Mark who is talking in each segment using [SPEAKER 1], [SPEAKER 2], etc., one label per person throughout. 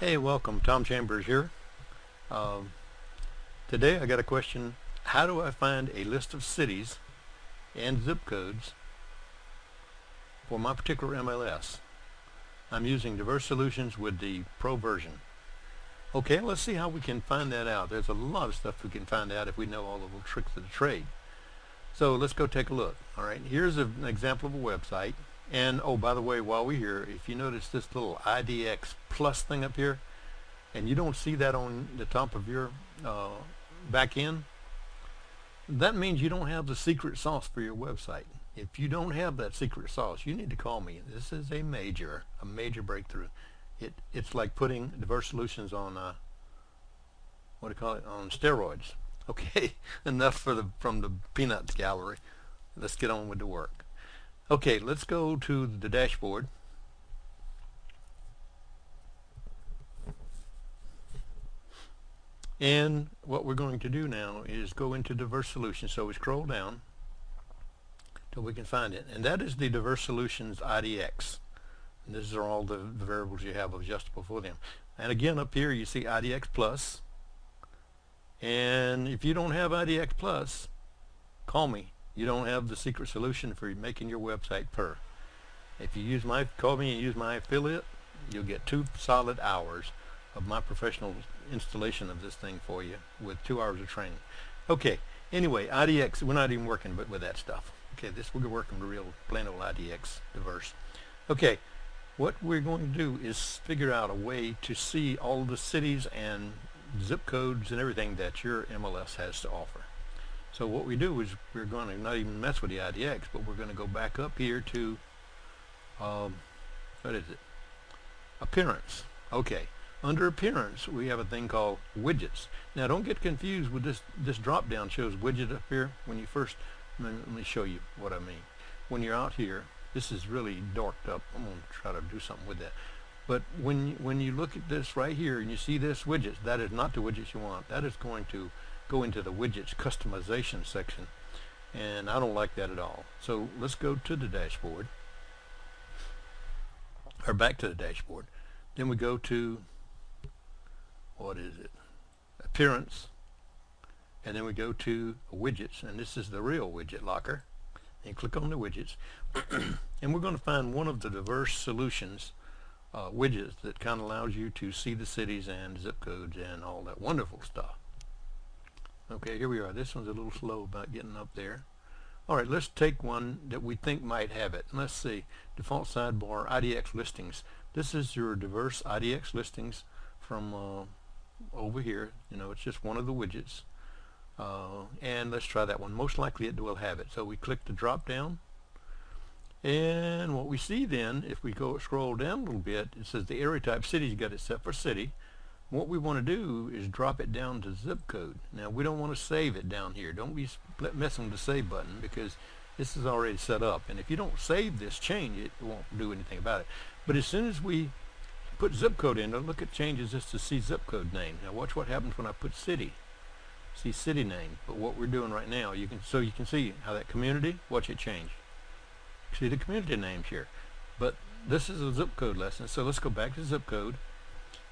[SPEAKER 1] Hey, welcome. Tom Chambers here. Um, Today I got a question. How do I find a list of cities and zip codes for my particular MLS? I'm using Diverse Solutions with the Pro version. Okay, let's see how we can find that out. There's a lot of stuff we can find out if we know all the little tricks of the trade. So let's go take a look. All right, here's an example of a website. And oh, by the way, while we're here, if you notice this little IDX plus thing up here, and you don't see that on the top of your back end, that means you don't have the secret sauce for your website. If you don't have that secret sauce, you need to call me. This is a major breakthrough. It's like putting Diverse Solutions on what do you call it, on steroids. Okay, enough from the peanuts gallery. Let's get on with the work. Okay, let's go to the dashboard. And what we're going to do now is go into Diverse Solutions. So we scroll down till we can find it. And that is the Diverse Solutions IDX. And these are all the variables you have adjustable for them. And again, up here you see IDX Plus. And if you don't have IDX Plus, call me. You don't have the secret solution for making your website per. If you call me and use my affiliate, you'll get 2 solid hours of my professional installation of this thing for you with 2 hours of training. Okay, anyway, IDX, we're not even working with that stuff. Okay, we're working with real plain old IDX Diverse. Okay, what we're going to do is figure out a way to see all the cities and zip codes and everything that your MLS has to offer. So what we do is we're going to not even mess with the IDX, but we're going to go back up here to what is it? Appearance. Okay. Under Appearance, we have a thing called Widgets. Now, don't get confused with this drop-down shows widget up here. When you first, let me show you what I mean. When you're out here, this is really dorked up. I'm going to try to do something with that. But when you look at this right here and you see this widgets, that is not the widgets you want. That is going to go into the widgets customization section. And I don't like that at all. So let's go to the dashboard. Or back to the dashboard. Then we go to, what is it? Appearance. And then we go to Widgets. And this is the real widget locker. And click on the widgets. And we're going to find one of the Diverse Solutions widgets that kind of allows you to see the cities and zip codes and all that wonderful stuff. Okay, here we are. This one's a little slow about getting up there. All right, let's take one that we think might have it. Let's see. Default sidebar, IDX listings. This is your Diverse IDX listings from over here. You know, it's just one of the widgets. And let's try that one. Most likely it will have it. So we click the drop down. And what we see then, if we go scroll down a little bit, it says the area type city's got it set for city. What we want to do is drop it down to zip code. Now we don't want to save it down here. Don't be messing with the save button because this is already set up. And if you don't save this change, it won't do anything about it. But as soon as we put zip code in, look, it changes this to see zip code name. Now watch what happens when I put city. See city name. But what we're doing right now, you can see how that community, watch it change. See the community names here. But this is a zip code lesson. So let's go back to zip code.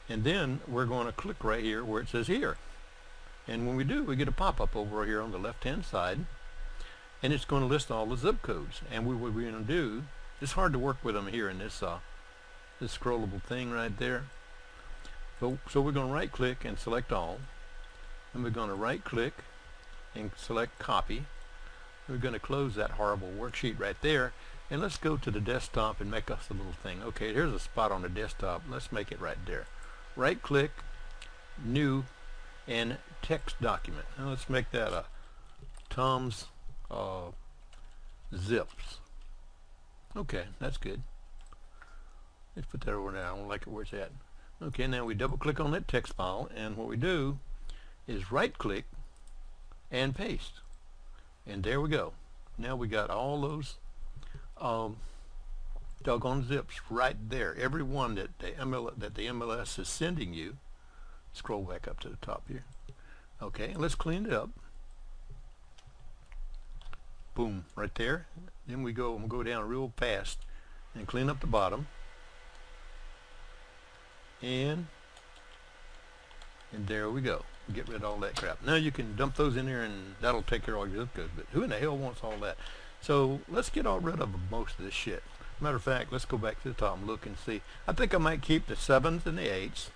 [SPEAKER 1] And then we're going to click right here where it says here. And when we do, we get a pop-up over here on the left-hand side. And it's going to list all the zip codes. And what we're going to do, it's hard to work with them here in this this scrollable thing right there. So we're going to right-click and select all. And we're going to right-click and select copy. We're going to close that horrible worksheet right there. And let's go to the desktop and make us a little thing. Okay, here's a spot on the desktop. Let's make it right there. Right click, new, and text document. Now let's make that a Tom's zips. Okay, that's good. Let's put that over there. I don't like it where it's at. Okay, now we double click on that text file, and what we do is right click and paste. And there we go. Now we got all those doggone zips right there. Every one that the MLS is sending you. Scroll back up to the top here. Okay, let's clean it up. Boom, right there. Then we go down real fast and clean up the bottom. And And there we go. Get rid of all that crap. Now you can dump those in there and that'll take care of all your zip codes. But who in the hell wants all that? So let's get all rid of most of this shit. Matter of fact, let's go back to the top and look and see. I think I might keep the 7s and the 8s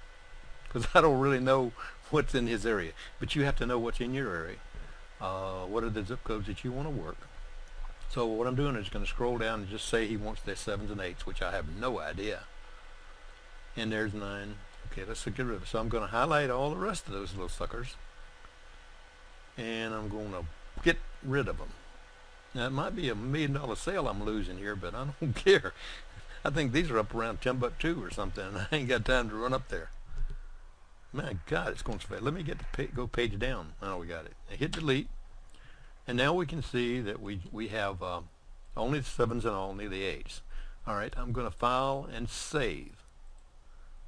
[SPEAKER 1] because I don't really know what's in his area. But you have to know what's in your area. What are the zip codes that you want to work? So what I'm doing is going to scroll down and just say he wants their 7s and 8s, which I have no idea. And there's 9. Okay, let's get rid of it. So I'm going to highlight all the rest of those little suckers. And I'm going to get rid of them. Now it might be $1 million sale I'm losing here, but I don't care. I think these are up around $10 or something, and I ain't got time to run up there. My God, it's going so fast. Let me get the go page down. Oh, we got it. I hit delete, and now we can see that we have only the 7s and only the 8s. All right, I'm going to file and save.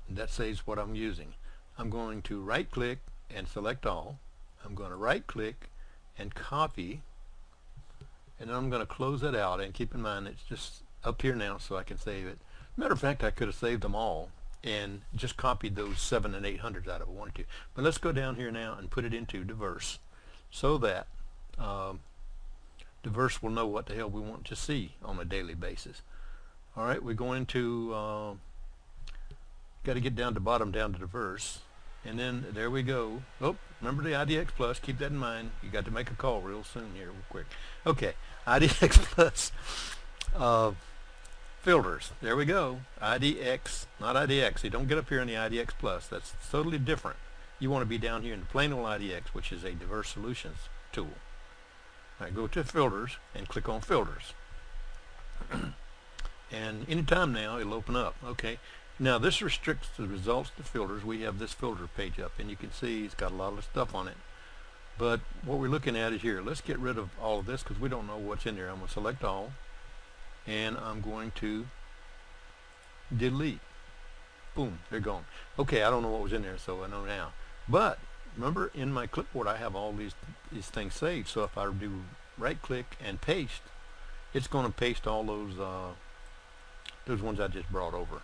[SPEAKER 1] And that saves what I'm using. I'm going to right-click and select all. I'm going to right-click and copy, and then I'm going to close that out. And keep in mind, it's just up here now, so I can save it. Matter of fact, I could have saved them all and just copied those 7 and 800s out if I wanted to. But let's go down here now and put it into Diverse, so that Diverse will know what the hell we want to see on a daily basis. All right, we're going to got to get down to bottom, down to Diverse, and then there we go. Oh, remember the IDX Plus, keep that in mind. You got to make a call real soon here, real quick. Okay, IDX Plus filters, there we go. IDX, not IDX. You don't get up here in the IDX Plus, that's totally different. You want to be down here in the plain old IDX, which is a Diverse Solutions tool. All right, go to Filters and click on Filters. And anytime now it'll open up. Okay. Now this restricts the results to filters. We have this filter page up, and you can see it's got a lot of stuff on it. But what we're looking at is here. Let's get rid of all of this because we don't know what's in there. I'm going to select all, and I'm going to delete. Boom, they're gone. Okay, I don't know what was in there, so I know now. But remember, in my clipboard I have all these things saved. So if I do right-click and paste, it's going to paste all those ones I just brought over.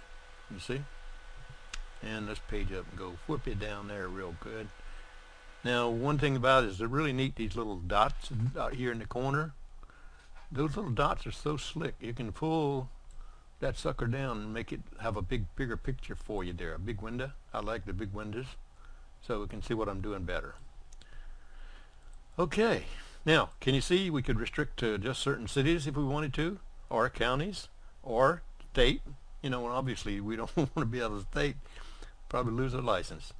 [SPEAKER 1] You see? And let's page up and go whip it down there real good. Now one thing about it is they're really neat, these little dots out here in the corner. Those little dots are so slick. You can pull that sucker down and make it have a bigger picture for you there. A big window. I like the big windows so we can see what I'm doing better. Okay. Now can you see we could restrict to just certain cities if we wanted to, or counties, or state. You know, and obviously we don't want to be out of the state, probably lose our license.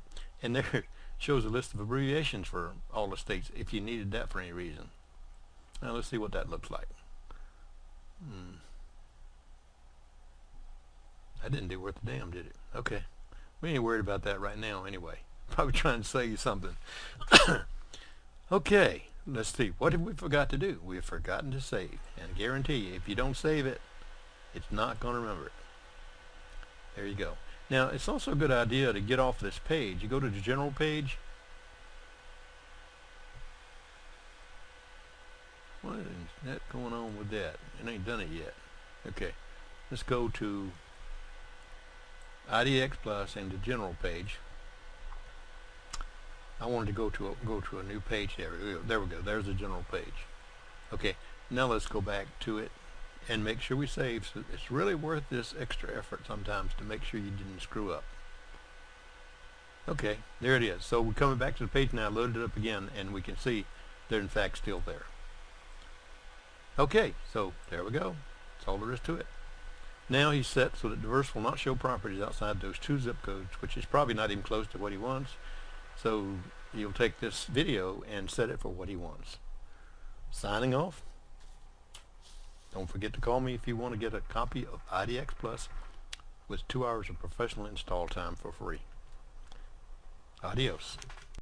[SPEAKER 1] And there it shows a list of abbreviations for all the states if you needed that for any reason. Now let's see what that looks like. That didn't do worth a damn, did it? Okay. We ain't worried about that right now anyway. Probably trying to sell you something. Okay, let's see. What have we forgot to do? We've forgotten to save. And I guarantee you, if you don't save it, it's not going to remember it. There you go. Now, it's also a good idea to get off this page. You go to the general page. What is that going on with that? It ain't done it yet. Okay. Let's go to IDX Plus and the general page. I wanted to go to a new page there. There we go. There's the general page. Okay. Now let's go back to it and make sure we save. So it's really worth this extra effort sometimes to make sure you didn't screw up. Okay, there it is. So we're coming back to the page now, loaded it up again, and we can see they're in fact still there. Okay, so there we go. That's all there is to it. Now he's set so that Diverse will not show properties outside those 2 zip codes, which is probably not even close to what he wants. So he'll take this video and set it for what he wants. Signing off. Don't forget to call me if you want to get a copy of IDX Plus with 2 hours of professional install time for free. Adios.